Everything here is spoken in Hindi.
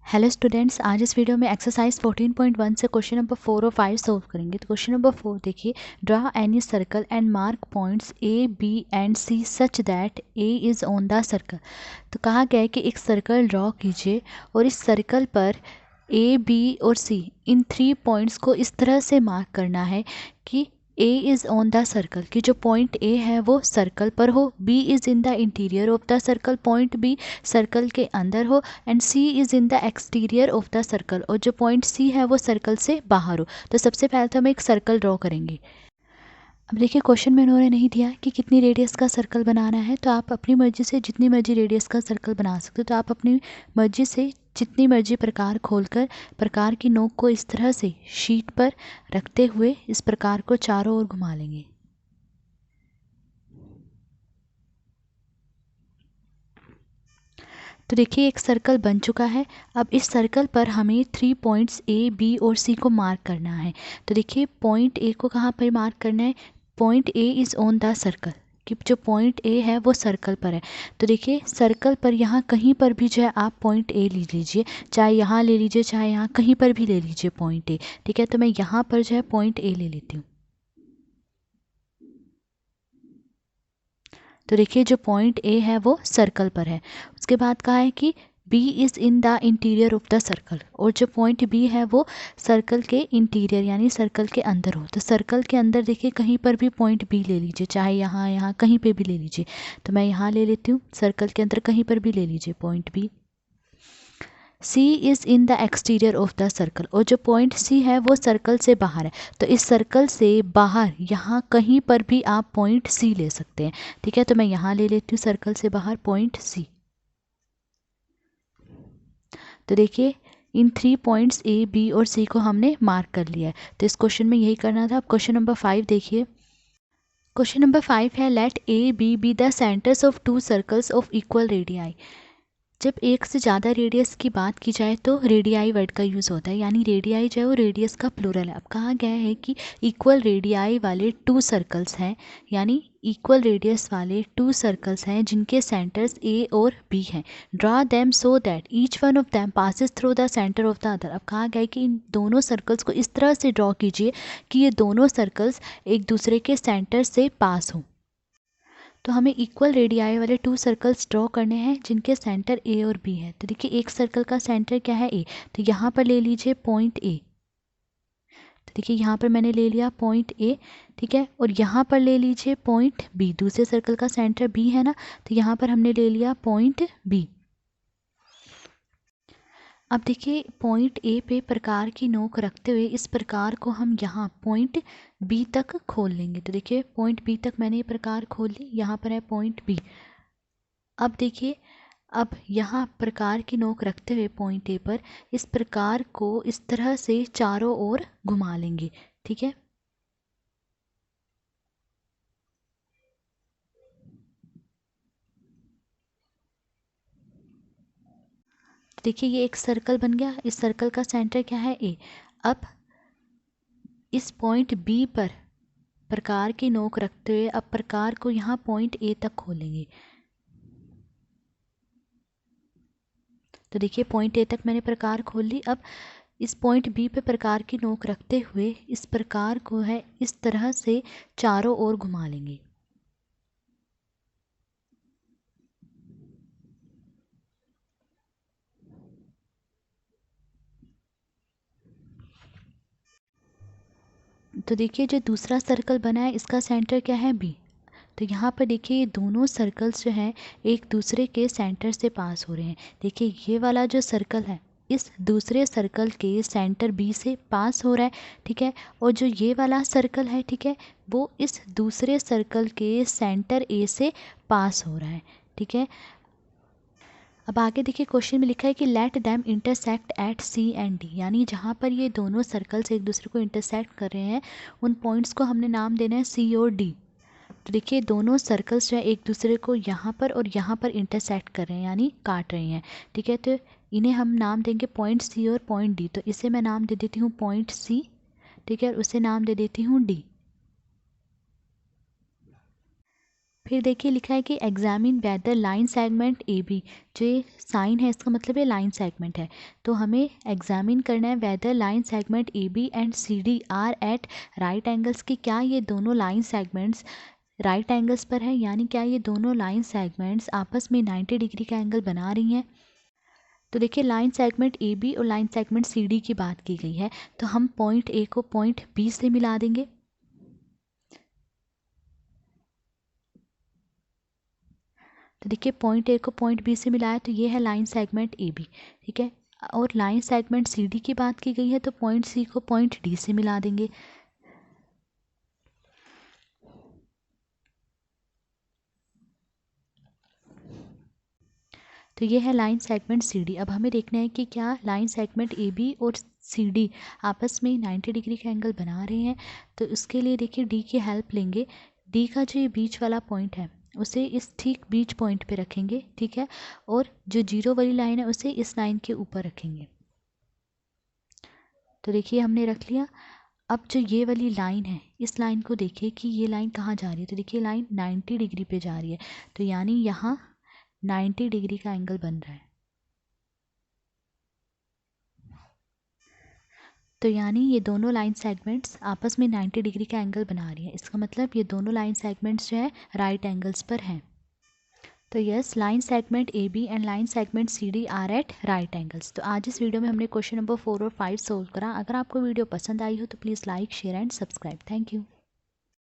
हेलो स्टूडेंट्स, आज इस वीडियो में एक्सरसाइज 14.1 से क्वेश्चन नंबर 4 और 5 सॉल्व करेंगे। तो क्वेश्चन नंबर 4 देखिए, draw any circle and mark points A B and C such that A is on the circle. तो कहा गया है कि एक सर्कल ड्रॉ कीजिए और इस सर्कल पर ए बी और सी इन 3 पॉइंट्स को इस तरह से मार्क करना है कि A is on the circle, कि जो पॉइंट ए है वो सर्कल पर हो, B is in the interior of the circle, point B circle के अंदर हो, and C is in the exterior of the circle, और जो पॉइंट सी है वो सर्कल से बाहर हो। तो सबसे पहले तो हम एक सर्कल ड्रॉ करेंगे। अब देखिए, क्वेश्चन में इन्होंने नहीं दिया कि कितनी रेडियस का सर्कल बनाना है, तो आप अपनी मर्जी से जितनी मर्जी रेडियस का सर्कल बना सकते हो। तो आप अपनी मर्जी से जितनी मर्जी प्रकार खोलकर प्रकार की नोक को इस तरह से शीट पर रखते हुए इस प्रकार को चारों ओर घुमा लेंगे। तो देखिए, एक सर्कल बन चुका है। अब इस सर्कल पर हमें 3 पॉइंट्स ए बी और सी को मार्क करना है। तो देखिए, पॉइंट ए को कहाँ पर मार्क करना है? Point A is on the circle, कि जो पॉइंट ए है वो सर्कल पर है। तो देखिए, सर्कल पर यहाँ कहीं पर भी जो है आप पॉइंट ए ले लीजिए, चाहे यहाँ ले लीजिए चाहे यहाँ कहीं पर भी ले लीजिए पॉइंट ए। ठीक है, तो मैं यहाँ पर जो है पॉइंट ए ले लेती हूँ। तो देखिए, जो पॉइंट ए है वो सर्कल पर है। उसके बाद कहा है कि B is in the interior of the circle, और जो पॉइंट बी है वो सर्कल के इंटीरियर यानी सर्कल के अंदर हो। तो सर्कल के अंदर देखिए, कहीं पर भी पॉइंट बी ले लीजिए, चाहे यहाँ यहाँ कहीं पे भी ले लीजिए। तो मैं यहाँ ले लेती हूँ, सर्कल के अंदर कहीं पर भी ले लीजिए point B. C is in the exterior of the circle, और जो पॉइंट सी है वो सर्कल से बाहर है। तो इस सर्कल से बाहर यहाँ कहीं पर भी आप पॉइंट सी ले सकते हैं। ठीक है, तो मैं यहाँ ले लेती हूँ सर्कल से बाहर पॉइंट सी। तो देखिए, इन 3 पॉइंट्स ए बी और सी को हमने मार्क कर लिया है। तो इस क्वेश्चन में यही करना था। अब क्वेश्चन नंबर 5 देखिए। क्वेश्चन नंबर 5 है, let A B the centres of 2 circles of equal radii. जब एक से ज़्यादा रेडियस की बात की जाए तो रेडियाई वर्ड का यूज़ होता है, यानी रेडियाई जो है वो रेडियस का प्लूरल है। अब कहा गया है कि इक्वल रेडियाई वाले 2 सर्कल्स हैं, यानी इक्वल रेडियस वाले 2 सर्कल्स हैं जिनके सेंटर्स ए और बी हैं। Draw them so that each one of them passes through the centre of the other. अब कहा गया है कि इन दोनों सर्कल्स को इस तरह से ड्रॉ कीजिए कि ये दोनों सर्कल्स एक दूसरे के सेंटर से पास हों। तो हमें इक्वल रेडियाई वाले 2 सर्कल्स ड्रॉ करने हैं जिनके सेंटर ए और बी है। तो देखिए, एक सर्कल का सेंटर क्या है? ए। तो यहाँ पर ले लीजिए पॉइंट ए। तो देखिए, यहाँ पर मैंने ले लिया पॉइंट ए। ठीक है, और यहाँ पर ले लीजिए पॉइंट बी। दूसरे सर्कल का सेंटर बी है ना, तो यहाँ पर हमने ले लिया पॉइंट बी। अब देखिए, पॉइंट ए पे प्रकार की नोक रखते हुए इस प्रकार को हम यहाँ पॉइंट बी तक खोल लेंगे। तो देखिए, पॉइंट बी तक मैंने ये प्रकार खोल ली, यहाँ पर है पॉइंट बी। अब देखिए, अब यहाँ प्रकार की नोक रखते हुए पॉइंट ए पर इस प्रकार को इस तरह से चारों ओर घुमा लेंगे। ठीक है, देखिए ये एक सर्कल बन गया। इस सर्कल का सेंटर क्या है? ए। अब इस पॉइंट बी पर प्रकार की नोक रखते हुए अब प्रकार को यहाँ पॉइंट ए तक खोलेंगे। तो देखिए, पॉइंट ए तक मैंने प्रकार खोल ली। अब इस पॉइंट बी पे प्रकार की नोक रखते हुए इस प्रकार को है इस तरह से चारों ओर घुमा लेंगे। तो देखिए, जो दूसरा सर्कल बना है इसका सेंटर क्या है? बी। तो यहाँ पर देखिए, ये दोनों सर्कल्स जो हैं एक दूसरे के सेंटर से पास हो रहे हैं। देखिए, ये वाला जो सर्कल है इस दूसरे सर्कल के सेंटर बी से पास हो रहा है। ठीक है, और जो ये वाला सर्कल है, ठीक है, वो इस दूसरे सर्कल के सेंटर ए से पास हो रहा है। ठीक है, अब आगे देखिए, क्वेश्चन में लिखा है कि let them intersect at C and D, यानी जहाँ पर ये दोनों सर्कल्स एक दूसरे को इंटरसेक्ट कर रहे हैं उन पॉइंट्स को हमने नाम देना है सी और डी। तो देखिए, दोनों सर्कल्स जो है एक दूसरे को यहाँ पर और यहाँ पर इंटरसेक्ट कर रहे हैं यानी काट रहे हैं। ठीक है, तो इन्हें हम नाम देंगे पॉइंट सी और पॉइंट डी। तो इसे मैं नाम दे देती हूँ पॉइंट सी। ठीक है, और उसे नाम दे देती हूँ डी। फिर देखिए लिखा है कि examine whether line segment A B, जो ये साइन है इसका मतलब ये लाइन सेगमेंट है, तो हमें एग्जामिन करना है whether line segment A B and C D are at right angles, की क्या ये दोनों लाइन सेगमेंट्स राइट एंगल्स पर है, यानी क्या ये दोनों लाइन सेगमेंट्स आपस में 90 डिग्री का एंगल बना रही हैं। तो देखिए लाइन सेगमेंट ए बी और लाइन सेगमेंट सी डी की बात की गई है, तो हम पॉइंट ए को पॉइंट बी से मिला देंगे। तो देखिए पॉइंट ए को पॉइंट बी से मिलाया तो ये है लाइन सेगमेंट ए बी, ठीक है। और लाइन सेगमेंट सी डी की बात की गई है तो पॉइंट सी को पॉइंट डी से मिला देंगे। तो ये है लाइन सेगमेंट सी डी। अब हमें देखना है कि क्या लाइन सेगमेंट ए बी और सी डी आपस में 90 डिग्री का एंगल बना रहे हैं। तो उसके लिए देखिए डी की हेल्प लेंगे। डी का जो ये बीच वाला पॉइंट है उसे इस ठीक बीच पॉइंट पे रखेंगे, ठीक है, और जो जीरो वाली लाइन है उसे इस लाइन के ऊपर रखेंगे। तो देखिए हमने रख लिया। अब जो ये वाली लाइन है इस लाइन को देखिए कि ये लाइन कहाँ जा रही है, तो देखिए लाइन 90 डिग्री पे जा रही है, तो यानी यहाँ 90 डिग्री का एंगल बन रहा है। तो यानी ये दोनों लाइन सेगमेंट्स आपस में 90 डिग्री का एंगल बना रही है, इसका मतलब ये दोनों लाइन सेगमेंट्स जो है राइट एंगल्स पर हैं। तो yes, line segment A B and line segment C D are at right angles. तो आज इस वीडियो में हमने क्वेश्चन नंबर 4 और 5 सोल्व करा। अगर आपको वीडियो पसंद आई हो तो please like share and subscribe. Thank you.